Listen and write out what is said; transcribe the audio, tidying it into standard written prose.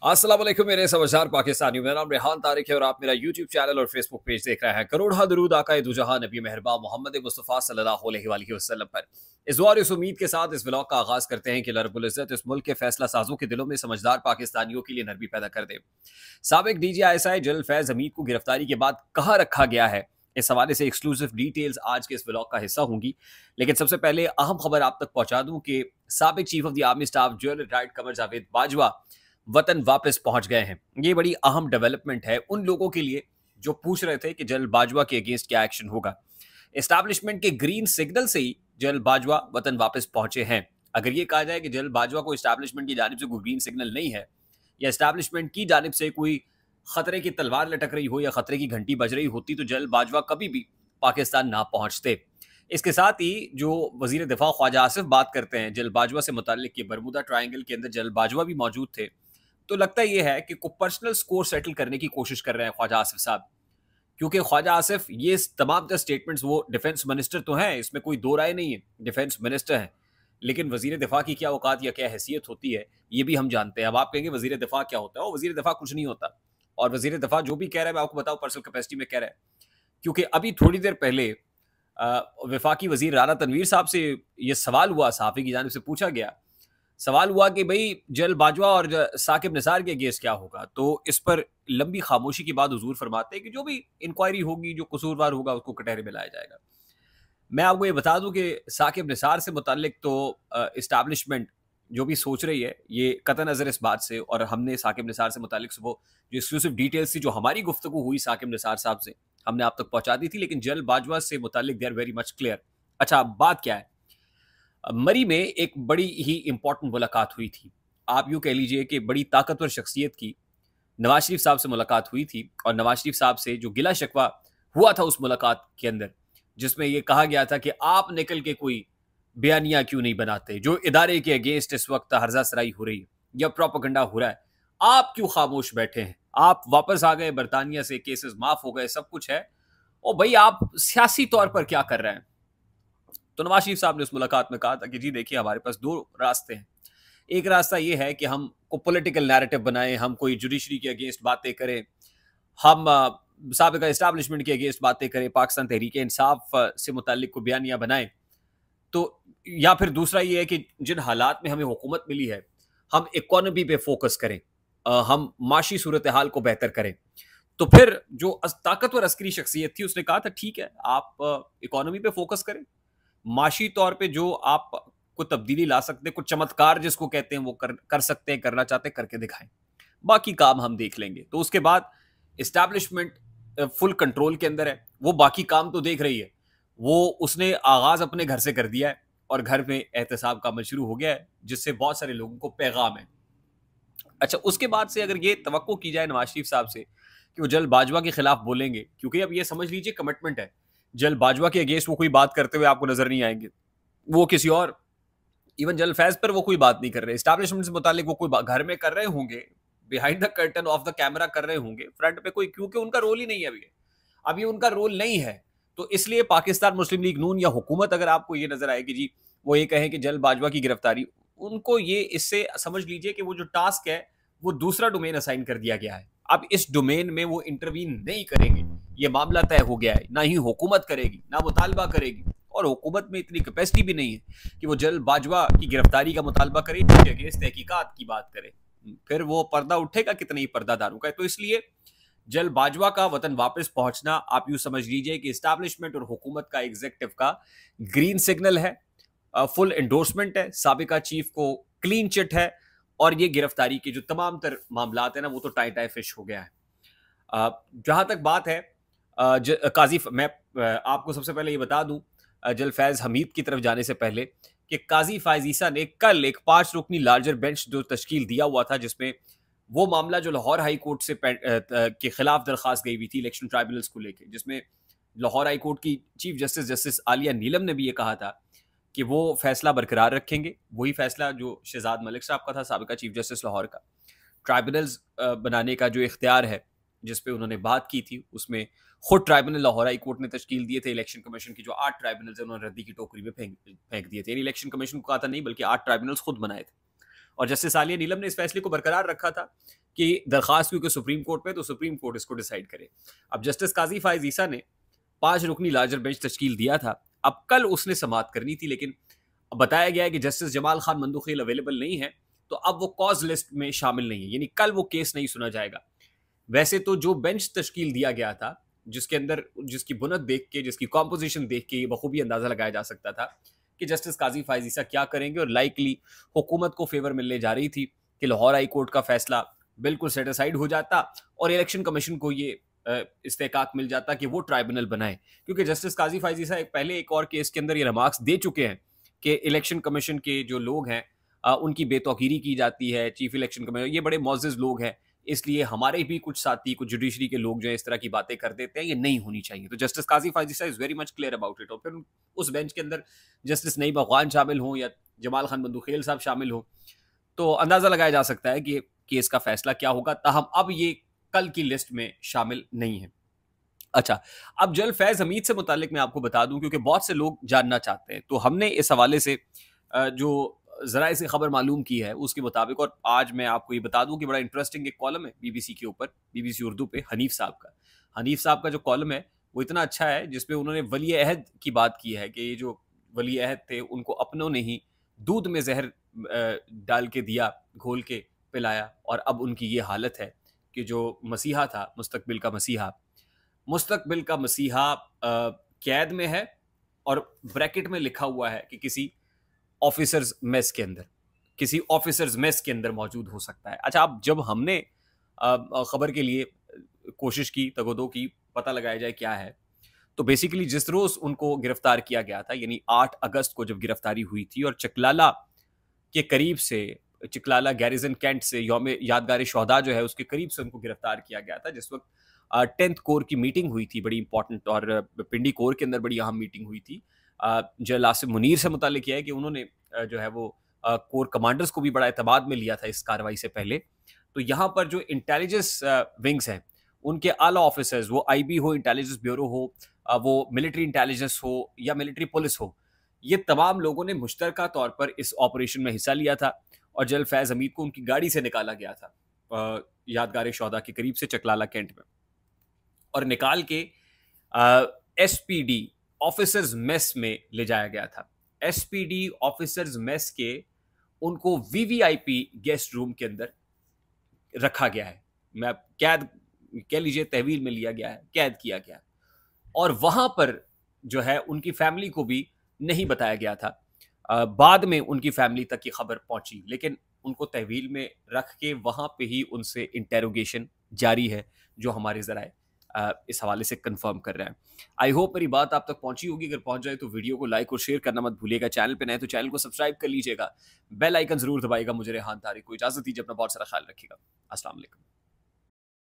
अस्सलाम वालेकुम मेरे समझदार पाकिस्तानियों। मेरा नाम रेहान तारिक है और आप मेरा यूट्यूब चैनल और फेसबुक पेज देख रहे हैं। करोड़ा दरूद आका दुजहां नबी मेहरबान मोहम्मद मुस्तफ़ा सल्लल्लाहु अलैहि वसल्लम पर। इस दुआ और इस उम्मीद के साथ इस व्लॉग का आगाज करते हैं कि अल्लाह रब्बुल इज्जत इस मुल्क के फैसला साजों के दिलों में समझदार पाकिस्तानियों के लिए नरमी पैदा कर दे। साबिक DGI जनरल फैज हमीद को गिरफ्तारी के बाद कहाँ रखा गया है, इस हवाले से एक्सक्लूसिव डिटेल्स आज के इस व्लॉग का हिस्सा होंगी। लेकिन सबसे पहले अहम खबर आप तक पहुंचा दूं कि साबिक chief of the army staff general retired Qamar Javed Bajwa वतन वापस पहुंच गए हैं। ये बड़ी अहम डेवलपमेंट है उन लोगों के लिए जो पूछ रहे थे कि जनरल बाजवा के अगेंस्ट क्या एक्शन होगा। एस्टैब्लिशमेंट के ग्रीन सिग्नल से ही जनरल बाजवा वतन वापस पहुंचे हैं। अगर ये कहा जाए कि जनरल बाजवा को एस्टैब्लिशमेंट की जानिब से कोई ग्रीन सिग्नल नहीं है या एस्टैब्लिशमेंट की जानिब से कोई खतरे की तलवार लटक रही हो या खतरे की घंटी बज रही होती तो जनरल बाजवा कभी भी पाकिस्तान ना पहुंचते। इसके साथ ही जो वजीर दिफा ख्वाजा आसिफ बात करते हैं जनरल बाजवा से मुताल्लिक कि बरमुदा ट्रायंगल के अंदर जनरल बाजवा भी मौजूद थे, तो लगता यह है कि कोई पर्सनल स्कोर सेटल करने की कोशिश कर रहे हैं ख्वाजा आसिफ साहब। क्योंकि ख्वाजा आसिफ ये तमाम स्टेटमेंट्स, वो डिफेंस मिनिस्टर तो हैं, इसमें कोई दो राय नहीं है, डिफेंस मिनिस्टर हैं, लेकिन वजीर दिफा की क्या औकात या क्या हैसियत होती है ये भी हम जानते हैं। अब आप कहेंगे वजीर दिफा क्या होता है, और वजीर दिफा कुछ नहीं होता। और वजीर दिफा जो भी कह रहा है मैं आपको बताऊं पर्सनल कैपेसिटी में कह रहा है। क्योंकि अभी थोड़ी देर पहले वफाकी वजीर राना तनवीर साहब से ये सवाल हुआ, सहाफ़ी की जानिब से पूछा गया, सवाल हुआ कि भाई जनरल बाजवा और साकिब निसार के अगेंस्ट क्या होगा। तो इस पर लंबी खामोशी के बाद हुजूर फरमाते हैं कि जो भी इंक्वायरी होगी, जो कसूरवार होगा उसको कटहरे में लाया जाएगा। मैं आपको ये बता दूं कि साकिब निसार से मुताल्लिक तो इस्टेब्लिशमेंट जो भी सोच रही है ये कतई नज़र इस बात से, और हमने साकिब निसार से मुताल्लिक सुबह जो एक्सक्लूसिव डिटेल्स थी, जो हमारी गुफ्तगू हुई साकिब निसार साहब से, हमने आप तक पहुंचा दी थी। लेकिन जनरल बाजवा से मुताल्लिक they are very much clear. अच्छा, बात क्या है? मरी में एक बड़ी ही इंपॉर्टेंट मुलाकात हुई थी। आप यूँ कह लीजिए कि बड़ी ताकतवर शख्सियत की नवाज शरीफ साहब से मुलाकात हुई थी, और नवाज शरीफ साहब से जो गिला शिकवा हुआ था उस मुलाकात के अंदर, जिसमें यह कहा गया था कि आप निकल के कोई बयानिया क्यों नहीं बनाते, जो इदारे के अगेंस्ट इस वक्त हर्जा सराई हो रही है या प्रोपेगेंडा हो रहा है, आप क्यों खामोश बैठे हैं? आप वापस आ गए बरतानिया से, केसेस माफ हो गए, सब कुछ है, और भाई आप सियासी तौर पर क्या कर रहे हैं? तो नवाज शरीफ साहब ने उस मुलाकात में कहा था कि जी देखिए, हमारे पास दो रास्ते हैं। एक रास्ता ये है कि हम को पॉलिटिकल नैरेटिव बनाएं, हम कोई जुडिशरी के अगेंस्ट बातें करें, हम साबिका इस्टेब्लिशमेंट के अगेंस्ट बातें करें, पाकिस्तान तहरीक इंसाफ से मुताल्लिक को बयानिया बनाएं। तो या फिर दूसरा ये है कि जिन हालात में हमें हुकूमत मिली है, हम इकोनॉमी पे फोकस करें, हम माशी सूरत हाल को बेहतर करें। तो फिर जो ताकतवर अस्करी शख्सियत थी उसने कहा था ठीक है, आप इकोनॉमी पे फोकस करें, माशी तौर पे जो आप को तब्दीली ला सकते हैं, कुछ चमत्कार जिसको कहते हैं वो कर सकते हैं, करना चाहते हैं करके दिखाएं, बाकी काम हम देख लेंगे। तो उसके बाद इस्टेब्लिशमेंट फुल कंट्रोल के अंदर है, वो बाकी काम तो देख रही है, वो उसने आगाज अपने घर से कर दिया है और घर में एहतसाब का अमल शुरू हो गया है, जिससे बहुत सारे लोगों को पैगाम है। अच्छा, उसके बाद से अगर ये तवक्को की जाए नवाज शरीफ साहब से कि वो जल्द बाजवा के खिलाफ बोलेंगे, क्योंकि अब ये समझ लीजिए कमिटमेंट है, जल्द बाजवा के अगेंस्ट वो कोई बात करते हुए आपको नजर नहीं आएंगे, वो किसी और इवन जल फैज पर वो कोई बात नहीं कर रहे, एस्टैब्लिशमेंट से मुतालिक वो कोई घर में कर रहे होंगे, behind the curtain of the camera कर रहे होंगे, फ्रंट पे कोई, क्योंकि उनका रोल ही नहीं है अभी उनका रोल नहीं है। तो इसलिए पाकिस्तान मुस्लिम लीग नून या हुकूमत, अगर आपको ये नजर आए कि जी वो ये कहें कि जल बाजवा की गिरफ्तारी, उनको ये इससे समझ लीजिए कि वो जो टास्क है वो दूसरा डोमेन असाइन कर दिया गया है। अब इस डोमेन में वो इंटरवीन नहीं करेंगे, ये मामला तय हो गया है, ना ही हुकूमत करेगी ना मुतालबा करेगी, और हुकूमत में इतनी कैपेसिटी भी नहीं है कि वो जल बाजवा की गिरफ्तारी का मुतालबा करे, उसके अगेंस्ट तहकीकात की बात करे, फिर वो पर्दा उठेगा कितने ही पर्दादारों का। तो इसलिए जल बाजवा का वतन वापस पहुंचना आप यूं समझ लीजिए कि एस्टैब्लिशमेंट और हुकूमत का एग्जीक्यूटिव का ग्रीन सिग्नल है, फुल एंडोर्समेंट है, साबिका चीफ को क्लीन चिट है, और ये गिरफ्तारी के जो तमाम तर मामला है ना वो तो टाई टाई फिश हो गया है। जहां तक बात है काजी, मैं आपको सबसे पहले ये बता दूं जल फैज हमीद की तरफ जाने से पहले कि काजी फायजीसा ने कल एक 5 रुकनी लार्जर बेंच जो तश्कील दिया हुआ था, जिसमें वो मामला जो लाहौर हाई कोर्ट से के खिलाफ दरखास्त गई हुई थी इलेक्शन ट्राइब्यूनल्स को लेकर, जिसमें लाहौर हाई कोर्ट की चीफ जस्टिस जस्टिस आलिया नीलम ने भी ये कहा था कि वो फैसला बरकरार रखेंगे, वही फैसला जो शहजाद मलिक साहब का था, साबिका चीफ जस्टिस लाहौर का, ट्राइब्यूनल्स बनाने का जो इख्तियार है जिस पे उन्होंने बात की थी, उसमें खुद ट्राइब्यूनल लाहौर हाई कोर्ट ने तश्कील दिए थे। इलेक्शन कमीशन की जो 8 ट्राइब्यूनल्स हैं उन्होंने रद्दी की टोकरी में फेंक दिए थे, यानी इलेक्शन कमीशन को कहा था नहीं, बल्कि 8 ट्राइब्यूनल्स खुद बनाए थे। और जस्टिस आलिया नीलम ने इस फैसले को बरकरार रखा था कि दरखास्त क्योंकि सुप्रीम कोर्ट पे, तो सुप्रीम कोर्ट इसको डिसाइड करे। अब जस्टिस काजी फायज ईसा ने 5 रुकनी लार्जर बेंच तश्कील दिया था। अब कल उसने समाअत करनी थी, लेकिन बताया गया है कि जस्टिस जमाल खान मंदुखिल अवेलेबल नहीं है, तो अब वो कॉज लिस्ट में शामिल नहीं है, यानी कल वो केस नहीं सुना जाएगा। वैसे तो जो बेंच तश्कील दिया गया था, जिसके अंदर जिसकी बुनत देख के, जिसकी कॉम्पोजिशन देख के ये बखूबी अंदाजा लगाया जा सकता था कि जस्टिस काजी फायज ईसा क्या करेंगे, और लाइकली हुकूमत को फेवर मिलने जा रही थी कि लाहौर हाई कोर्ट का फैसला बिल्कुल सेटिसाइड हो जाता और इलेक्शन कमीशन को ये इस्तेकाक मिल जाता कि वो ट्राइब्यूनल बनाए, क्योंकि जस्टिस काजी फायज ईसा पहले एक और केस के अंदर ये रिमार्क्स दे चुके हैं कि इलेक्शन कमीशन के जो लोग हैं उनकी बेतौकीरी की जाती है। चीफ इलेक्शन कमीशन ये बड़े मोअज़्ज़ज़ लोग हैं, इसलिए हमारे भी कुछ साथी, कुछ जुडिशरी के लोग जो है इस तरह की बातें कर देते हैं, ये नहीं होनी चाहिए। तो justice Qazi Faez Isa is very much clear about it. और फिर उस बेंच के अंदर जस्टिस नईम अफ़गान शामिल हों या जमाल खान बंदूखेल साहब शामिल हों, तो अंदाजा लगाया जा सकता है कि केस का फैसला क्या होगा। ताहम अब ये कल की लिस्ट में शामिल नहीं है। अच्छा, अब जल फैज हमीद से मुतालिक मैं आपको बता दूं, क्योंकि बहुत से लोग जानना चाहते हैं, तो हमने इस हवाले से जो ज़राए से खबर मालूम की है उसके मुताबिक, और आज मैं आपको ये बता दूं कि बड़ा इंटरेस्टिंग एक कॉलम है बीबीसी के ऊपर, बीबीसी उर्दू पे हनीफ साहब का जो कॉलम है वो इतना अच्छा है, जिसपे उन्होंने वली अहद की बात की है कि ये जो वली अहद थे उनको अपनों ने ही दूध में जहर डाल के दिया, घोल के पिलाया, और अब उनकी ये हालत है कि जो मसीहा था, मुस्तकबिल का मसीहा कैद में है, और ब्रैकेट में लिखा हुआ है कि किसी ऑफिसर्स मेस के अंदर, मौजूद हो सकता है। अच्छा, अब जब हमने खबर के लिए कोशिश की, तगोदो की, पता लगाया जाए क्या है, तो बेसिकली जिस रोज उनको गिरफ्तार किया गया था, यानी 8 अगस्त को जब गिरफ्तारी हुई थी, और चकलाला के करीब से, चिकलाला गैरिजन कैंट से यौम यादगार शोहदा जो है उसके करीब से उनको गिरफ्तार किया गया था, जिस वक्त 10th कोर की मीटिंग हुई थी, बड़ी इंपॉर्टेंट, और पिंडी कोर के अंदर बड़ी अहम मीटिंग हुई थी। जनरल आसिम मुनीर से मुतालिक किया है कि उन्होंने जो है वो कोर कमांडर्स को भी बड़ा एतमाद में लिया था इस कार्रवाई से पहले। तो यहाँ पर जो इंटेलिजेंस विंग्स हैं, उनके आला ऑफिसर्स, वो आईबी हो, इंटेलिजेंस ब्यूरो हो, वो मिलिट्री इंटेलिजेंस हो या मिलिट्री पुलिस हो, ये तमाम लोगों ने मुश्तरका तौर पर इस ऑपरेशन में हिस्सा लिया था, और जनरल फैज हमीद को उनकी गाड़ी से निकाला गया था यादगार शोहदा के करीब से चकलाला कैंट में, और निकाल के एसपीडी ऑफिसर्स मेस में ले जाया गया था। एसपीडी ऑफिसर्स मेस के उनको वीवीआईपी गेस्ट रूम के अंदर रखा गया है, मैं कैद कह लीजिए, तहवील में लिया गया है, कैद किया गया, और वहां पर जो है उनकी फैमिली को भी नहीं बताया गया था। बाद में उनकी फैमिली तक की खबर पहुंची, लेकिन उनको तहवील में रख के वहां पे ही उनसे इंटेरोगेशन जारी है, जो हमारे ज़राए इस हवाले से कंफर्म कर रहे हैं। आई होप मेरी बात आप तक पहुंची होगी। अगर पहुंच जाए तो वीडियो को लाइक और शेयर करना मत भूलिएगा। चैनल पे नए तो चैनल को सब्सक्राइब कर लीजिएगा, बेल आइकन जरूर दबाइएगा। मुझे रेहान तारिक को इजाजत दीजिए, अपना बहुत सारा ख्याल रखिएगा। अस्सलाम वालेकुम।